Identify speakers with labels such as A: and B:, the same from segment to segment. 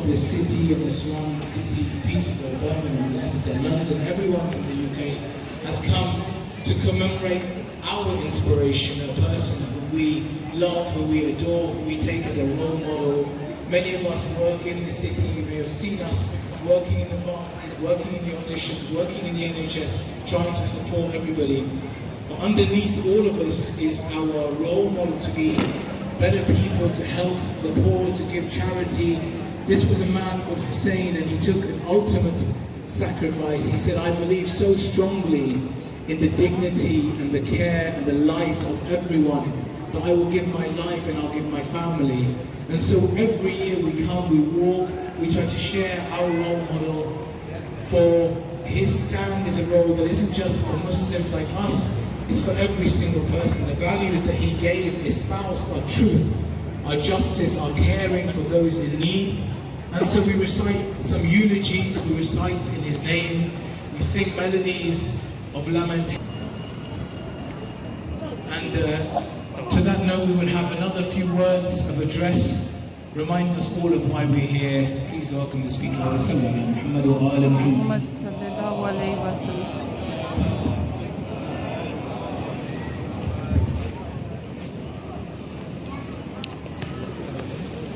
A: of this city and the surrounding cities, Peterborough, Birmingham, Leicester, London, everyone from the UK has come to commemorate our inspiration, a person who we love, who we adore, who we take as a role model. Many of us work in the city. You may have seen us working in the pharmacies, working in the auditions, working in the NHS, trying to support everybody. But underneath all of us is our role model to be better people, to help the poor, to give charity. This was a man called Hussain, and he took an ultimate sacrifice. He said, I believe so strongly in the dignity and the care and the life of everyone that I will give my life and I'll give my family. And so every year we come, we walk, we try to share our role model, for his stand is a role that isn't just for Muslims like us, it's for every single person. The values that he gave espoused our truth, our justice, our caring for those in need. And so we recite some eulogies, we recite in his name, we sing melodies of lamentation. And to that note, we will have another few words of address, reminding us all of why we're here. Please welcome the speaker.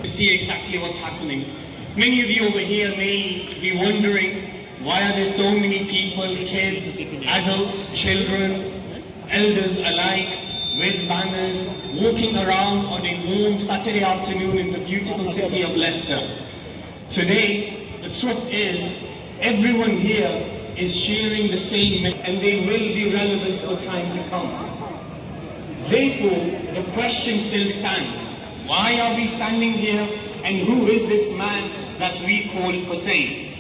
B: To see exactly what's happening. Many of you over here may be wondering, why are there so many people, kids, adults, children, elders alike, with banners, walking around on a warm Saturday afternoon in the beautiful city of Leicester? Today, the truth is, everyone here is sharing the same, and they will be relevant for time to come. Therefore, the question still stands. Why are we standing here, and who is this man that we call Hussain?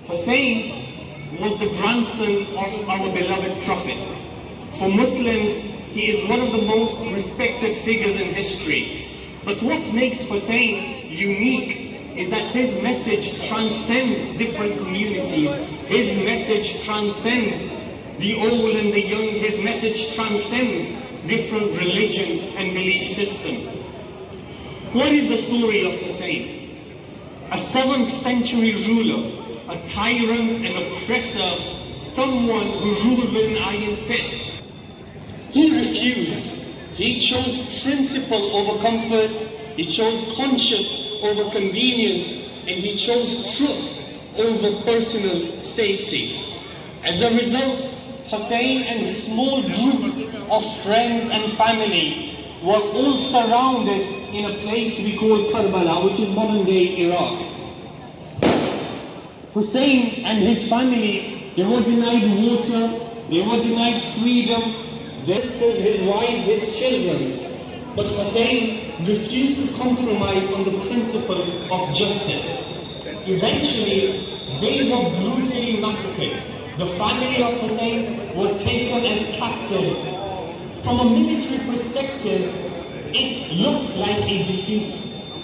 B: Hussain was the grandson of our beloved Prophet. For Muslims, he is one of the most respected figures in history. But what makes Hussain unique is that his message transcends different communities. His message transcends the old and the young. His message transcends different religion and belief system. What is the story of Hussain? A 7th century ruler, a tyrant and oppressor, someone who ruled with an iron fist. He refused. He chose principle over comfort, he chose conscience over convenience, and he chose truth over personal safety. As a result, Hussain and his small group of friends and family were all surrounded in a place we call Karbala, which is modern-day Iraq. Hussain and his family, they were denied water, they were denied freedom, this was his wives, his children. But Hussain refused to compromise on the principle of justice. Eventually, they were brutally massacred. The family of Hussain were taken as captives. From a military perspective, it looked like a defeat.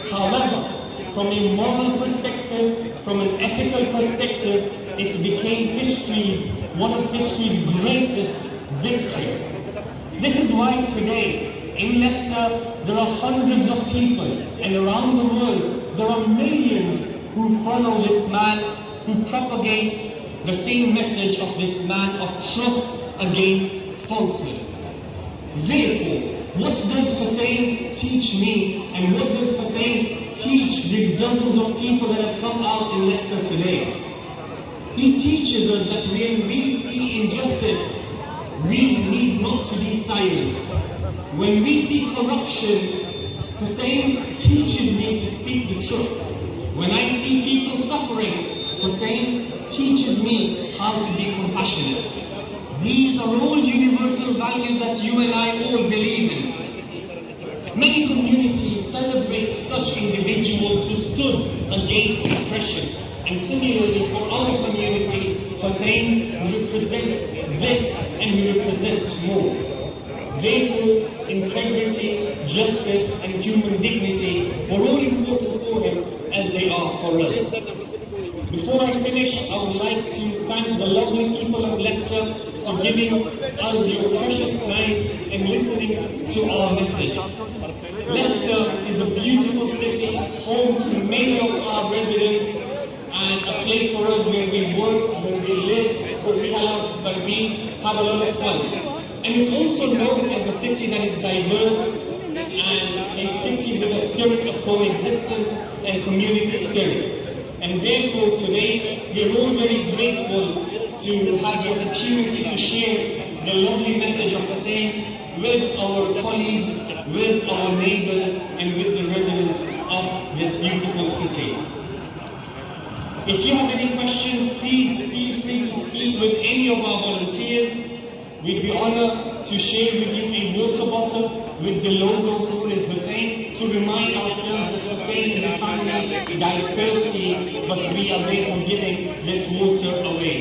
B: However, from a moral perspective, from an ethical perspective, it became one of history's greatest victories. This is why today, in Leicester, there are hundreds of people, and around the world, there are millions who follow this man, who propagate the same message of this man of truth against falsehood. Therefore, what does Hussain teach me, and what does Hussain teach these dozens of people that have come out in Leicester today? He teaches us that when we see injustice, we need not to be silent. When we see corruption, Hussain teaches me to speak the truth. When I see people suffering, Hussain teaches me how to be compassionate. These are all universal values that you and I all believe in. Many communities celebrate such individuals who stood against oppression. And similarly, for our community, Hussain represents this and he represents more. Therefore, integrity, justice, and human dignity are all important for him as they are for us. Before I finish, I would like to thank the lovely people of Leicester for giving us your precious time and listening to our message. Leicester is a beautiful city, home to many of our residents have a lot of fun. And it's also known as a city that is diverse and a city with a spirit of coexistence and community spirit. And therefore today, we are all very grateful to have the opportunity to share the lovely message of Hussain with our colleagues, with our neighbors, and with the residents of this beautiful city. If you have any questions, please feel free to speak with any of our volunteers. We'd be honored to share with you a water bottle with the logo who is Hussain, to remind ourselves that Hussain and his family died thirsty, but we are therefore giving this water away.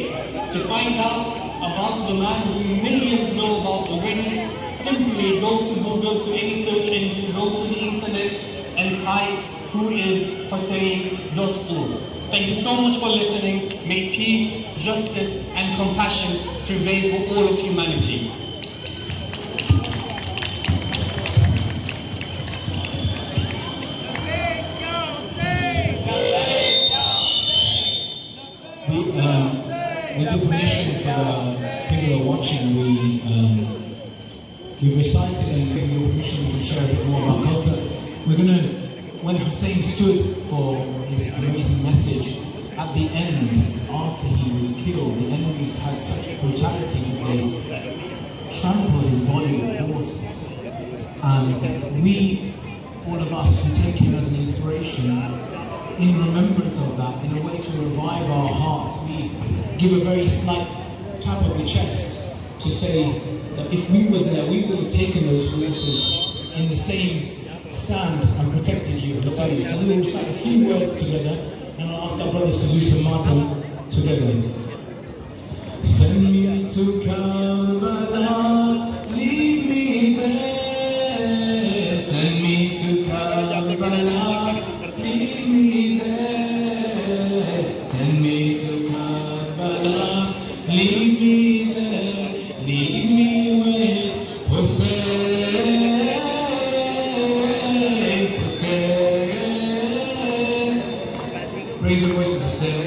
B: To find out about the man who millions know about already, simply go to Google, to any search engine, go to the internet and type whoishussain.org. Thank you so much for listening. May peace, justice and compassion prevail for all of humanity.
A: With the permission for the people who are watching, we recited, and with your permission we can share a bit more about culture. We're going to, when Hussain stood for his amazing message, at the end, after he was killed, the enemies had such brutality that they trampled his body with horses. And we, all of us who take him as an inspiration, in remembrance of that, in a way to revive our hearts, we give a very slight tap of the chest to say that if we were there, we would have taken those horses in the same stand and protected you, Hussain. So we will recite a few words together, and I'll ask our brothers to do some marching together. Send me to Karbala, leave me there. Send me to Karbala, leave me there. Send me to Karbala, leave me there. Leave me with Hussain, Hussain. Raise your voice, Hussain,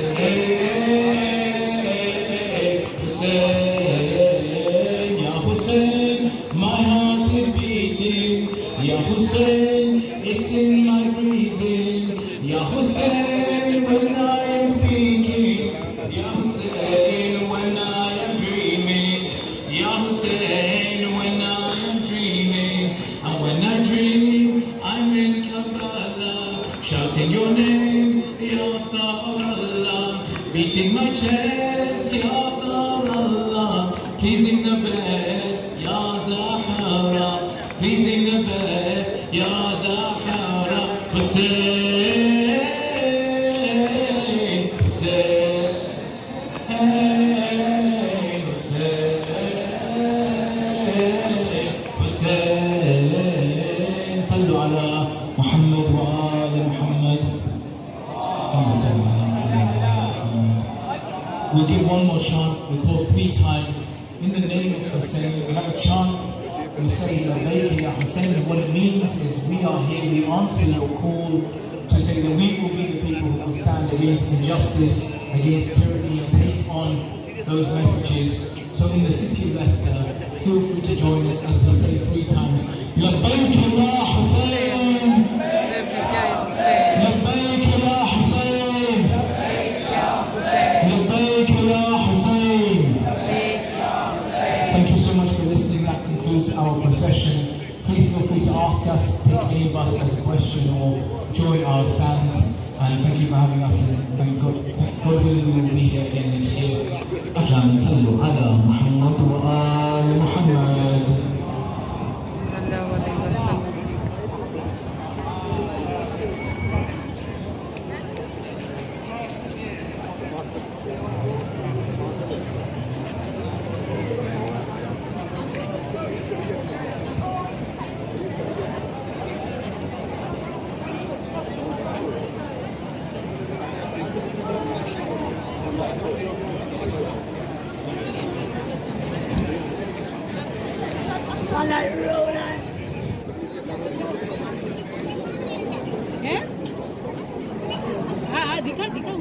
A: Hussain, Ya Hussain. My heart is beating, Ya Hussain. It's in my breathing, Ya Hussain. When I am speaking, Ya Hussain. When I am dreaming, Ya Hussain. When I am dreaming, and when I dream, I'm in Karbala, shouting your name, Ya Allah, beating my chest, Ya Allah, pleasing the best, Ya Zahara, pleasing the best, Ya Zahara. Hussain, Hussain, Hussain, Hussain. Sallu ala Muhammad wa ali Muhammad. We'll give one more chant. We call 3 times in the name of Hussain. We have a chant. We say Labbaik Ya Hussain, and what it means is we are here, we answer your call to say that we will be the people who will stand against injustice, against tyranny, and take on those messages. So in the city of Leicester, feel free to join us as we say 3 times. Labbaik Ya Hussain, Labbaik Ya Hussain, Labbaik Ya Hussain. Thank you so much for listening. That concludes our procession. Please feel free to ask us, take any of us as a question, or join our stands. And thank you for having us, and thank God willing we will be here again next year. Ahlan sallu ala Muhammad wa ali Muhammad.
C: दिखा दिखा